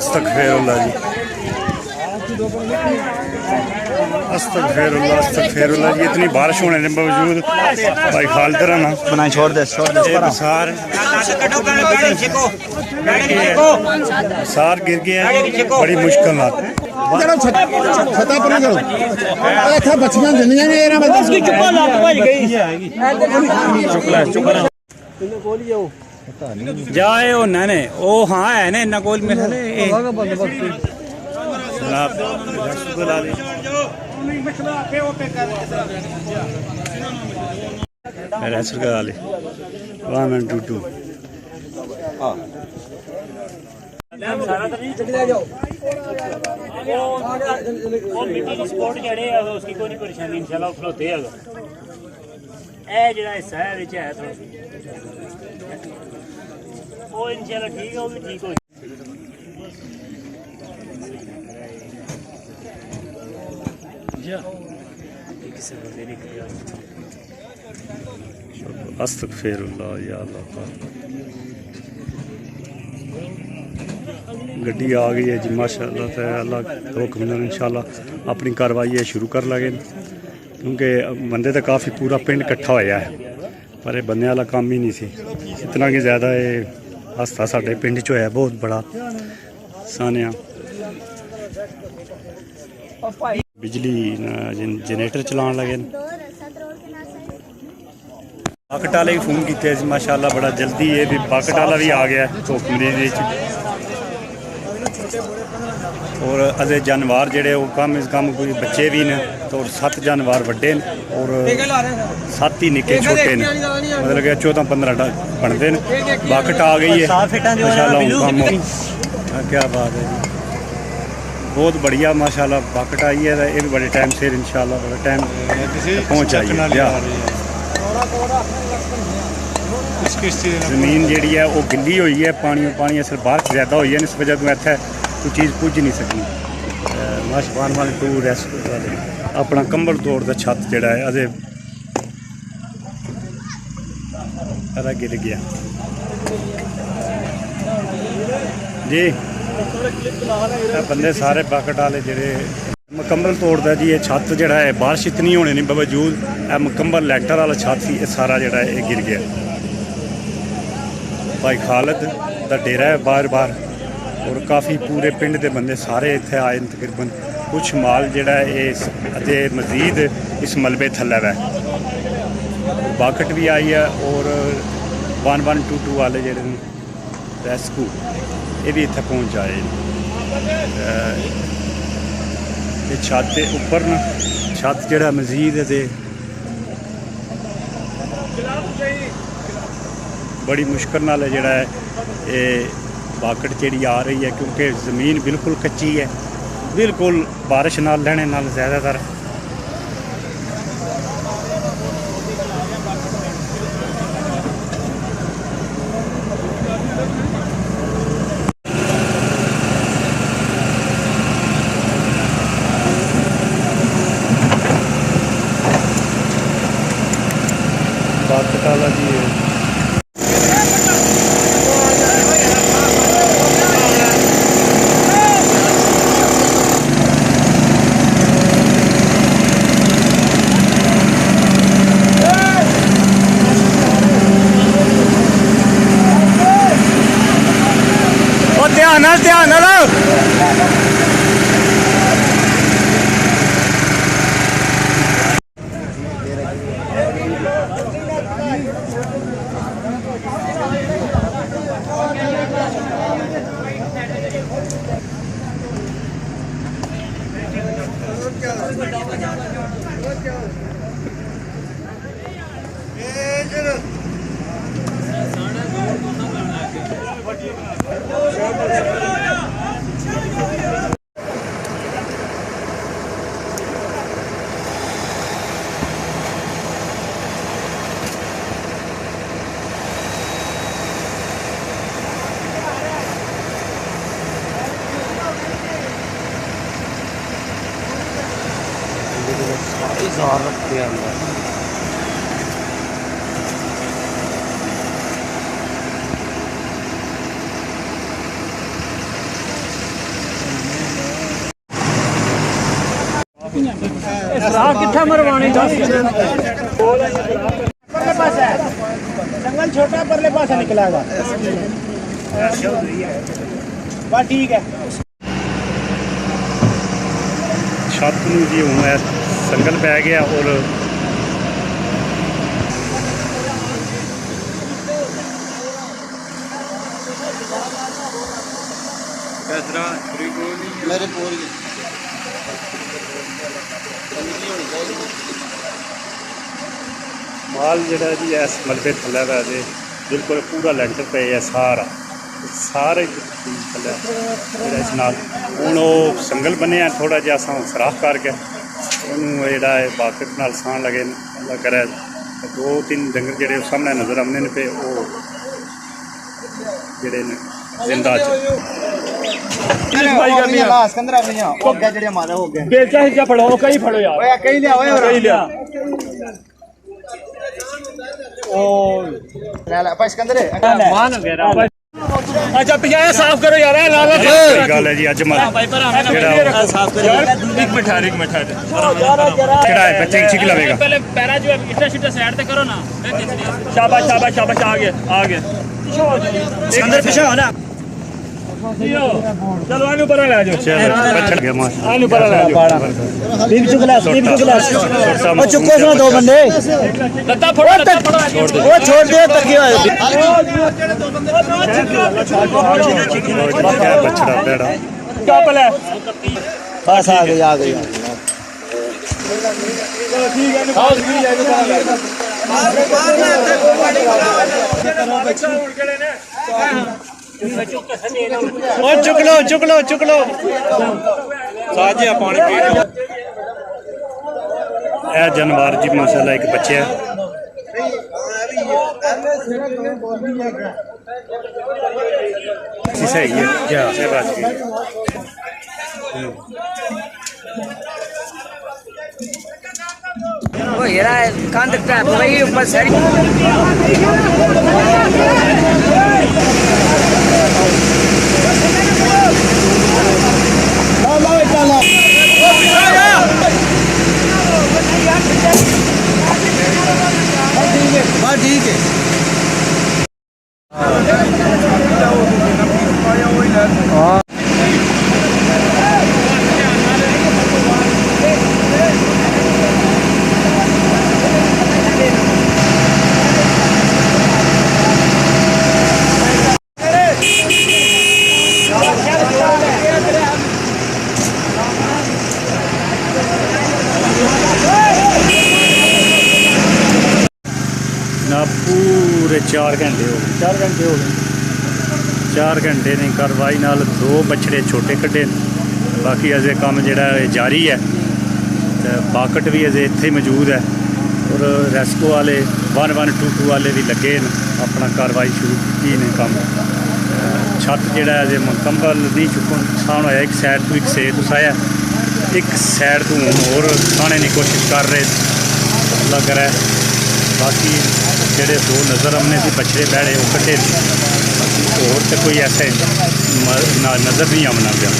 अस्तगफिरुल्लाह जी, अस्तगफिरुल्लाह अस्तगफिरुल्लाह जी। इतनी बारिश होने के बावजूद भाई खालिद रहना बनाई छोड़ दे बसार गिर गए हैं बड़ी मुश्किल नाल। छता पर करो इत्थे बच्चियां दिंदियां ने एरा बंदा उसकी चुप्पा लग भज गई जाए ओ ने ओ हाँ है ने इन्ना कोल मेरे ख्याल जनाब रसूल अली रसूल अली 1 and 2 हां सारा तो नहीं चले जाओ वो मिट्टी की स्पॉट जड़े है उसकी कोई नहीं परेशानी इंशाल्लाह खलोते है ए जेड़ा हिस्सा है विच है थोड़ा वो इंशाल्लाह ठीक है वो भी ठीक हो जा किसी बंदे ने किया अस्तगफिरुल्लाह या अल्लाह गड्डी आ गई है जी माशाअल्लाह। तो अल्लाह के हुक्म नाल इंशाअल्लाह अपनी कार्रवाई है शुरू कर लगे क्योंकि बंदे तो काफ़ी पूरा पिंड इकट्ठा होया है पर ये बंदे वाला काम ही नहीं सी इतना कि ज़्यादा ये हादसा साढ़े पिंड च होया बहुत बड़ा सानिया बिजली जनरेटर चलान लगे बाकट वाले भी फोन किए माशाअल्लाह बड़ा जल्दी ये भी बाकट वाला भी आ गया हुक्म और अजे जानवर जेडे वो कम इस कम कोई बच्चे भी ने तो 7 जानवर वड्डे ने और 7 ही निके छोटे ने मतलब कि 14-15 बनते हैं। बाकट आ गई है माशाल्लाह क्या बात है जी बहुत बढ़िया माशाल्लाह बाकट आई है ये भी बड़े टाइम से इंशाल्लाह बड़ा टाइम पहुँच आई है। जमीन जी है वो गिली हुई है पानी असल बारिश ज़्यादा हुई है इस वजह तो इतना कोई चीज़ पुज नहीं सकती। माशवान वाले टू रेस्ट अपना कंबल तोड़ दा छत जड़ा है अजे अरा गिर गया जी बंदे सारे बाकट वाले जेडे मुकम्मल तोड़दा जी ये छत जड़ा है बारिश इतनी होने के बावजूद मुकम्मल लैक्टर वाला छत सी सारा जड़ा है गिर गया। भाई खालिद का डेरा है बार बार और काफ़ी पूरे पिंड के बंदे सारे इत्थे आए तकरीबन कुछ माल जड़ा है अजे मजीद इस मलबे थल्ले है बाकट भी आई है और 1122 वाले जेडे रेस्क्यू ये भी इत्थे पहुँच आए ये छत के उपर न छत जड़ा मजीद है बड़ी मुश्किल नाल जड़ा है ये बाकट जी आ रही है क्योंकि ज़मीन बिल्कुल कच्ची है बिल्कुल बारिश नाल लहने नाल ज़्यादातर बाकट वाला जी है। ध्यान रखते हैं अंदर किट्ठा मरवाने परले पास है जंगल छोटा परले पास निकलेगा बस ठीक है छत ਨੂੰ ਜੀ ਹੁਣ ਇਹ ਸੰਗਲ ਪੈ ਗਿਆ ਔਰ मेरे पूरी ਮਾਲ ਜਿਹੜਾ ਜੀ ਇਸ ਮਲਬੇ ਥੱਲੇ ਦਾ ਜੇ ਬਿਲਕੁਲ ਪੂਰਾ ਲੈਂਟਰ ਪਏ ਆ ਸਾਰੇ ਥੱਲੇ ਜਿਹੜਾ ਇਸ ਨਾਲ ਹੁਣ ਉਹ ਸੰਗਲ ਬਣਿਆ ਥੋੜਾ ਜਿਹਾ ਸਾਂ ਸਰਾਖ ਕਰਕੇ ਉਹਨੂੰ ਜਿਹੜਾ ਹੈ ਬਾਕਟ ਨਾਲ ਸਾਂ ਲਗੇ ਅੱਲਾ ਕਰੇ ਦੋ ਤਿੰਨ ਡੰਗਰ ਜਿਹੜੇ ਉਹ ਸਾਹਮਣੇ ਨਜ਼ਰ ਆਉਂਦੇ ਨੇ ਪਏ ਉਹ ਜਿਹੜੇ ਨੇ ਜ਼ਿੰਦਾ ਚ सिकंदर हो गया जेड़े मारे हो गए बेचा हिस्सा फड़ो कई फड़ो यार ओए कई लिया ओए कई लिया ओ ला पर सिकंदर मान वगैरह अच्छा पिछाया साफ करो यार लाला ਗੱਲ ਹੈ ਜੀ ਅੱਜ ਜਿਹੜਾ एक मिनट ਕਿਹੜਾ है बच्चे छिक लवेगा पहले पैरा जो है इतना सीधा साइड पे करो ना शाबाश शाबाश शाबाश आ गया सिकंदर पीछे हो ना चलो आने ऊपर ले जाओ चल गया मां आने ऊपर ले जाओ बीच चुगला ओ चुको सो दो बंदे लत्ता फोड़ो वो छोड़ दे तकिए बछड़ा पेड़ा कपल है बस आ गई ठीक है चुक लो साजिया पानी पी ਇਹ ਜਾਨਵਰ ਜੀ ਮਾਸ਼ਾਅੱਲਾ ਇੱਕ ਬੱਚਾ सही है क्या से बात की वो हीरा कंध टैप वही ऊपर सड़ी ठीक है ना पूरे 4 घंटे हो गए 4 घंटे ने कार्रवाई नाल 2 बछड़े छोटे कड्ढे बाकी अजे काम जिहड़ा जारी है ते बाकट भी अजे इत्थे मौजूद है और रेस्क्यू वाले 1122 वाले भी लगे न अपना कार्रवाई शुरू की ने काम छत जिहड़ा अजे मुकम्मल नहीं चुकन नुकसान होया एक साइड तो एक सेत उसाया एक साइड तो होर खाने की कोशिश कर रहे अल्लाह करे बाकी ਜਿਹੜੇ 2 नज़र आने से बछड़े बैठे वो कटे और तो कोई ऐसे नज़र नहीं आना गया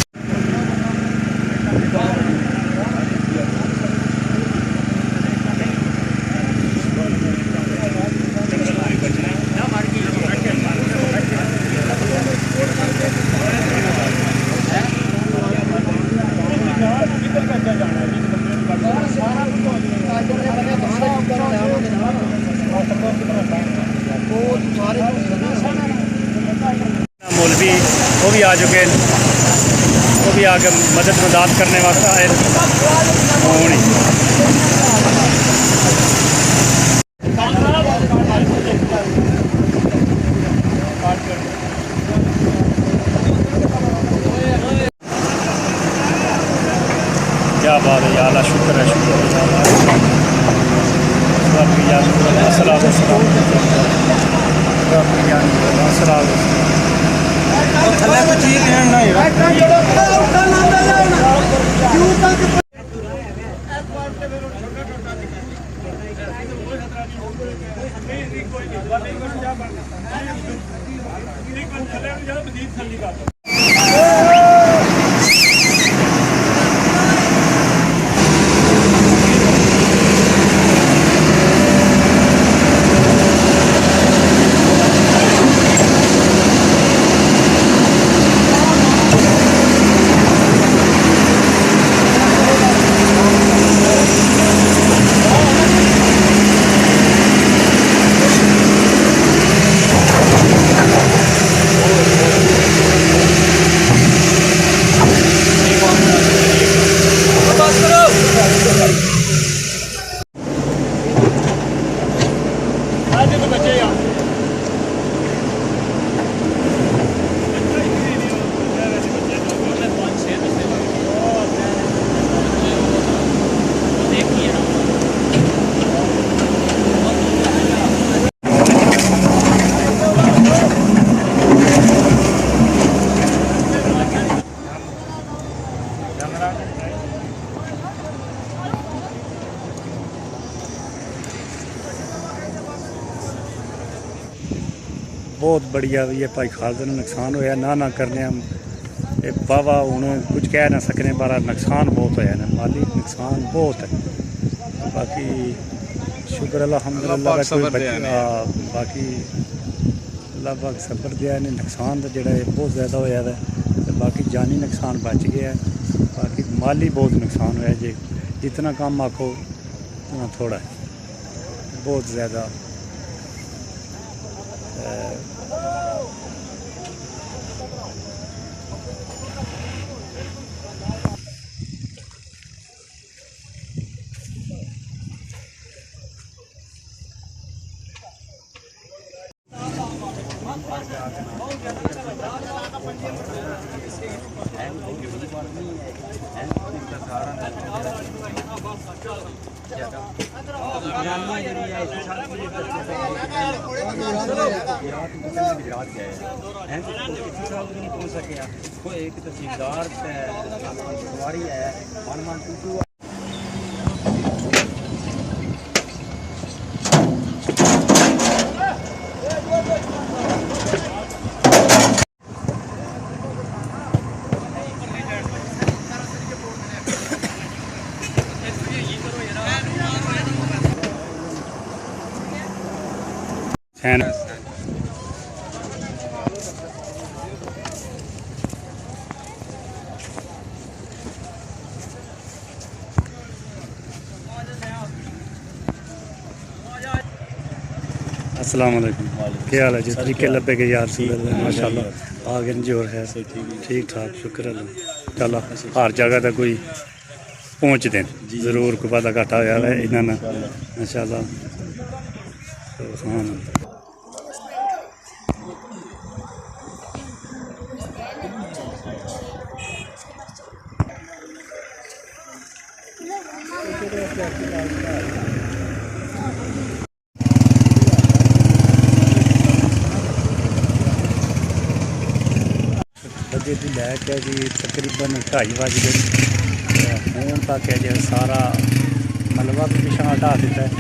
मौलवी वो भी आ चुके हैं वो भी आके मदद करने वास्ते आए क्या बात है यार शुक्र है थल्ले को चीज लेना बहुत बढ़िया भी है भाई खालसा ਨੂੰ ਨੁਕਸਾਨ ਹੋਇਆ ਨਾ ਕਰਨੇ हम ਇਹ ਵਾਹਵਾ ਹੁਣ ਕੁਝ ਕਹਿ ਨਾ ਸਕਨੇ ਪਰ ਨੁਕਸਾਨ ਬਹੁਤ ਹੋਇਆ ਨਾ ਮਾਲੀ ਨੁਕਸਾਨ ਬਹੁਤ ਹੈ ਬਾਕੀ ਸ਼ੁਕਰ ਅਲਹਮਦੁਲਿਲਾ ਦਾ ਕੋਈ ਬਾਕੀ ਅੱਲਾਹ ਪਾਕ ਸਬਰ ਦਿਆ ਨੇ ਨੁਕਸਾਨ ਦਾ ਜਿਹੜਾ ਹੈ ਬਹੁਤ ਜ਼ਿਆਦਾ ਹੋਇਆ ਹੈ ਤੇ ਬਾਕੀ ਜਾਨੀ ਨੁਕਸਾਨ ਬਚ ਗਿਆ ਬਾਕੀ ਮਾਲੀ ਬਹੁਤ ਨੁਕਸਾਨ ਹੋਇਆ ਜੇ जितना काम आखो उतना थोड़ा है बहुत ज़्यादा एक तहसीलदार सवारी है 112 फैन अस्सलाम वालेकुम क्या हाल है जी तरीके लब्बे के यार माशाल्लाह आगे जोर है ठीक ठाक शुक्र अल्लाह चलो हर जगह तक कोई पहुँच दें जरूर कोई वादा घाटा होया है इन्होंने माशाल्लाह सुभान अल्लाह बजे की लैक है जी तकरीबन 2:30 बज गए हूँ तक है जी सारा मलबा भी पिछा हटा दिता है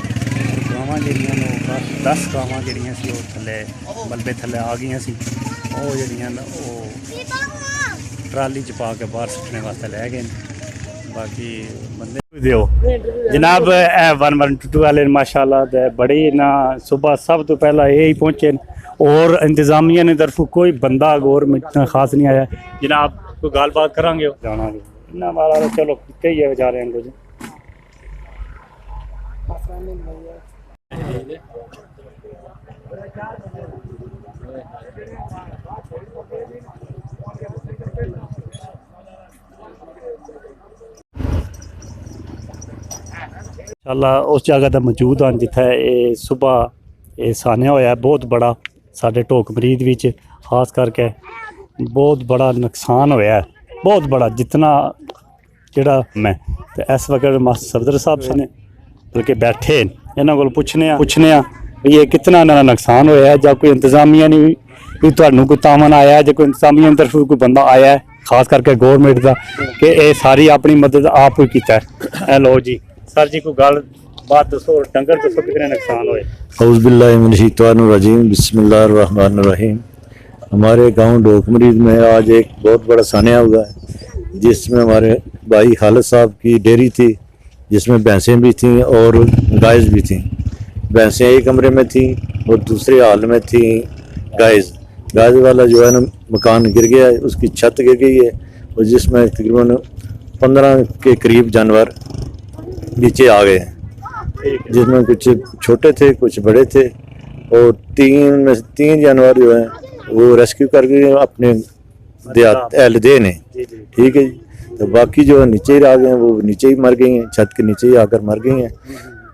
गावां जड़ियां 10 गावां जड़ियां सी वो थले मलबे थले आ गई सी वो जड़ियां वो ट्राली च पा के बाहर सुट्टने वास्ते लै गए बाकी बंदे दिओ जनाब 112 वाले माशाल्लाह बड़ी ना सुबह सब तो पहला यही पहुंचे और इंतजामिया ने तरफों कोई बंदा गौरमेंट खास नहीं आया जनाब कोई गल बात करांगे जाना इन्ना वाला चलो कई है बेचारे कुछ इंशाअल्लाह उस जगह पर मौजूद हैं जिथे ये सुबह ये सानिया होया बहुत बड़ा साढ़े ढोक मरीद विच खास करके बहुत बड़ा नुकसान होया है बहुत बड़ा जितना जोड़ा मैं तो इस वक्त मास्टर सफदर साहब से ने बल्कि बैठे इन्हों को पुछने भी ये कितना इन्होंने नुकसान होया है या कोई इंतजामिया नहीं भी तुहानू कोई तामन आया है जो कोई इंतजामिया तरफ कोई बंदा आया है खास करके गौरमेंट का कि ये सारी अपनी मदद आप ही कीता है लो जी सर जी कोई गल बात दसो डंगर दसो कितने नुकसान हुए औज़ु बिल्लाहि मिनश शैतानिर रजीम बिस्मिल्लाहिर रहमानिर रहीम। हमारे गांव ढोकमरीद में आज एक बहुत बड़ा सानिया हुआ है जिसमें हमारे भाई खालिद साहब की डेयरी थी जिसमें भैंसें भी थीं और गायस भी थीं। भैंसें एक कमरे में थीं और दूसरे हाल में थी गायस वाला जो है ना मकान गिर गया है उसकी छत गिर गई है और जिसमें तकरीबन 15 के करीब जानवर नीचे आ गए हैं जिसमें कुछ छोटे थे कुछ बड़े थे और 3 जानवर जो हैं वो रेस्क्यू कर गए अपने एहलदे ने ठीक है जी। तो बाकी जो नीचे ही रह गए हैं वो नीचे ही मर गई हैं छत के नीचे ही आकर मर गई हैं।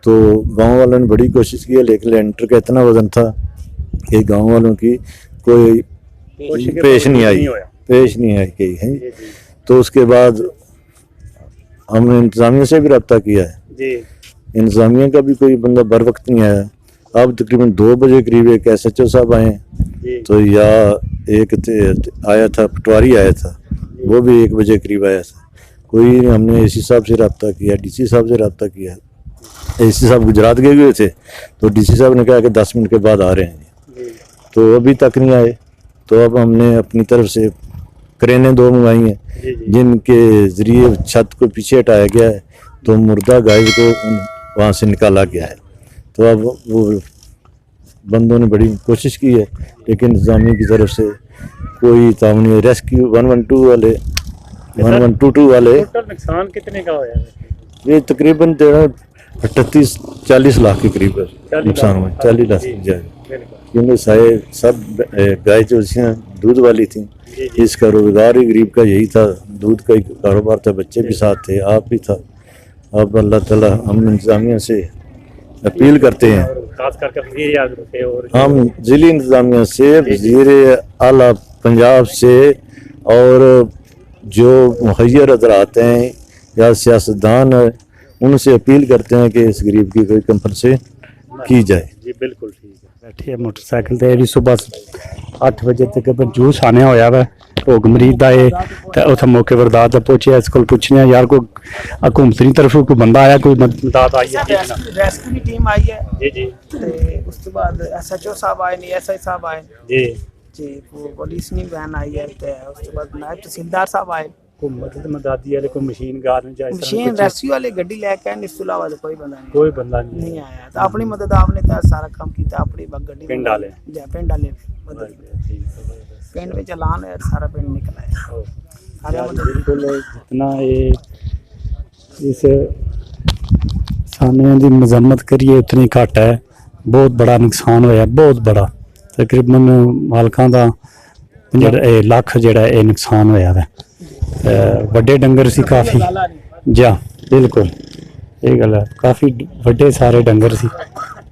तो गांव वालों ने बड़ी कोशिश की है लेकिन लेंटर का इतना वजन था कि गांव वालों की कोई पेश नहीं आई कहीं है। तो उसके बाद हमने इंतजामिया से भी रब्ता किया है इंतजामिया का भी कोई बंदा बर वक्त नहीं आया। अब तकरीबन 2 बजे करीब एक SHO साहब आए तो या एक आया था पटवारी आया था वो भी 1 बजे करीब आया था कोई। हमने AC साहब से रब्ता किया DC साहब से रब्ता किया। AC साहब गुजरात गए हुए थे तो DC साहब ने कहा कि 10 मिनट के बाद आ रहे हैं। तो अभी तक नहीं आए। तो अब हमने अपनी तरफ से क्रेनें 2 मंगाई हैं जिनके ज़रिए छत को पीछे हटाया गया है, तो मुर्दा गाय को वहाँ से निकाला गया है। तो अब वो बंदों ने बड़ी कोशिश की है, लेकिन इंतजामिया की तरफ से कोई ताउन नहीं। रेस्क्यू 112 वाले 1122 वाले टोटल नुकसान कितने का होया? ये तकरीबन 38-40 लाख के करीब नुकसान हुआ। 40 लाख क्योंकि सारे सब गाय जो दूध वाली थी, इस कारोबार ही गरीब का यही था, दूध का ही कारोबार था, बच्चे भी साथ थे, आप भी था। अब अल्लाह ताला हम इंतजामिया से अपील करते हैं, खास करके वज़ीर आज़म से और हम ज़िली इंतजामिया से, वज़ीर आला पंजाब से और जो मुहैयर हज़रात हैं या सियासतदान हैं, उनसे अपील करते हैं कि इस गरीब की कोई कंपनसेशन की जाए। जी बिल्कुल ठीक है। बैठे है मोटरसाइकिल ते भी सुबह 8 वजे तक जूस आने होया वा भोग मरीद का ये उथे मौके पर दाद पहुंचे। इस को पूछने यार कोई हुकूमत की तरफ कोई बंदा आया, कोई मदद आई है? रेस्क्यू की टीम आई है जी जी ते उस तो बाद SHO साहब आए ने, SI साहब आए जी। जी, वो पुलिस नी वैन आई है ते उस तो बाद नायब तहसीलदार साहब आए। कोई मदद मदादी वाले कोई मशीन कार नहीं जाए, मशीन रेस्क्यू वाले गड्डी लेके आए, इस तो इलावा तो कोई बंदा नहीं कोई बंदा नहीं नहीं आया। तो अपनी मदद आपने तो सारा काम किया, अपनी गड्डी पिंड वाले पिंड वाले मदद पिंड में चलान है, सारा पिंड निकल आया सारे मदद। बिल्कुल जितना ये इस सानिया की मजम्मत करिए उतनी घट है। बहुत बड़ा नुकसान होया, बहुत बड़ा, तकरीबन मालकां दा लख जिहड़ा ये नुकसान होया है। ਵੱਡੇ ਡੰਗਰ ਸੀ ਕਾਫੀ ਜਾਂ ਬਿਲਕੁਲ ਇਹ ਗੱਲ ਹੈ, ਕਾਫੀ ਵੱਡੇ ਸਾਰੇ ਡੰਗਰ ਸੀ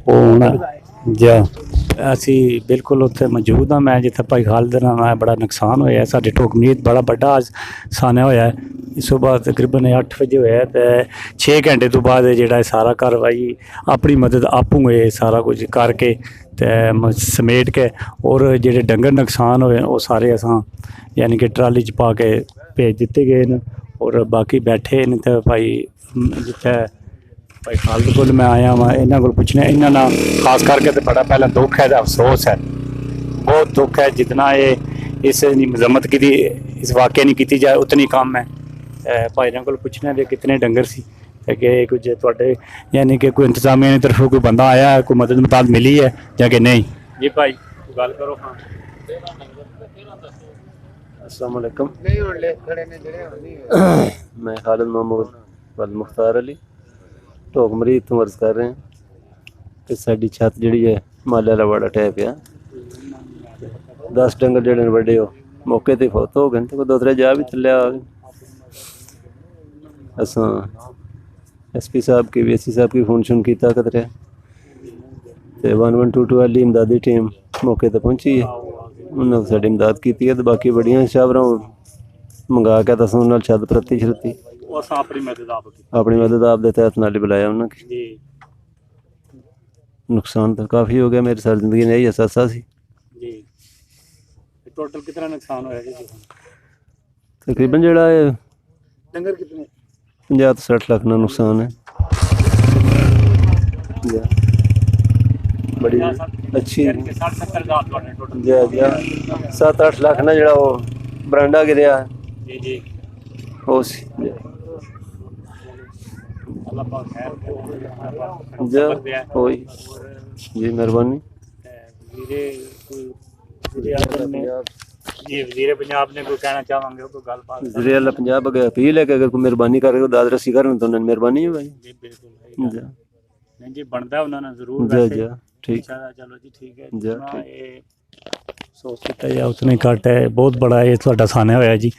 ਉਹ ਹੁਣ ਜਾਂ ਅਸੀਂ ਬਿਲਕੁਲ ਉੱਥੇ ਮੌਜੂਦ ਹਾਂ। ਮੈਂ ਜਿੱਥੇ ਭਾਈ ਖਾਲਦ ਨਾਲ ਆਇਆ, ਬੜਾ ਨੁਕਸਾਨ ਹੋਇਆ ਸਾਡੇ ਠੋਕਮੀਤ, ਬੜਾ ਵੱਡਾ ਅੱਜ ਸਾਨਿਆ ਹੋਇਆ। ਇਸ ਤੋਂ ਬਾਅਦ ਤਕਰੀਬਨ 8 ਵਜੇ ਹੋਇਆ ਤੇ 6 ਘੰਟੇ ਤੋਂ ਬਾਅਦ ਜਿਹੜਾ ਸਾਰਾ ਕਾਰਵਾਈ ਆਪਣੀ ਮਦਦ ਆਪੂ ਇਹ ਸਾਰਾ ਕੁਝ ਕਰਕੇ ਤੇ ਸਮੇਟ ਕੇ ਔਰ ਜਿਹੜੇ ਡੰਗਰ ਨੁਕਸਾਨ ਹੋਏ ਉਹ ਸਾਰੇ ਅਸਾਂ यानी कि ट्राली च पा के भेज दिते गए न। और बाकी बैठे न तो भाई जिथे भाई खालद कोल मैं आया वहाँ इन्हों को पुछने, इन्होंने खास करके तो बड़ा पहला दुख है, अफसोस है, बहुत दुख है। जितना ये इस मजम्मत की इस वाक़े नहीं की जाए उतनी कम है। भाई को पुछने भी कितने डंगर सी कि कुछ थोड़े यानी कि कोई इंतजामिया की तरफों कोई बंदा आया है, कोई मदद मदाद मिली है या कि नहीं? जी भाई गल करो। हाँ अस्सलाम वालेकुम, मैं खालिद महमूद वल मुख्तार अली ढोक मरीद तो अर्ज कर रहे हैं कि साडी छत जी है माले वाला बड़ा टै पिया। 10 डंगर जेडे बड़े हो मौके ते फौत हो गए, तो 2-3 जा भी थल्ले आ गए। असां SP साहब की VC साहब की फोन शुन किया कदरे ते 1122 वाली इमदादी टीम मौके ते पहुंची है, उन्होंने साड़ी इमदाद की है। तो बाकी बड़िया शावरां मंगा के तो उन्होंने छत प्रति छरती अपनी मदद आप दे तहत नाल बुलाया उन्होंने। नुकसान तो काफ़ी हो गया, मेरी सारी जिंदगी ने यही एहसासा सी। टोटल कितना नुकसान होया जी? तकरीबन जड़ा है डंगर कितने 50-60 लाख का नुकसान है। बड़ी अच्छी 7-8 लाख ना जड़ा वो बरांडा गिरया जी जी हो जी मेहरबानी। जी वज़ीर पंजाब ने कोई कहना चाहेंगे कोई गलबात? वज़ीर आला पंजाब अगर अपील है कि अगर कोई मेहरबानी करके दाद रसी करन तो उन्होंने मेहरबानी है भाई। जी बिल्कुल नहीं जी बनता है उन्होंने जरूर। जी ठीक, चलो जी ठीक है। जितना ये सोच किया जाए उतने घट है, बहुत बड़ा ये साडा सान्या होया जी।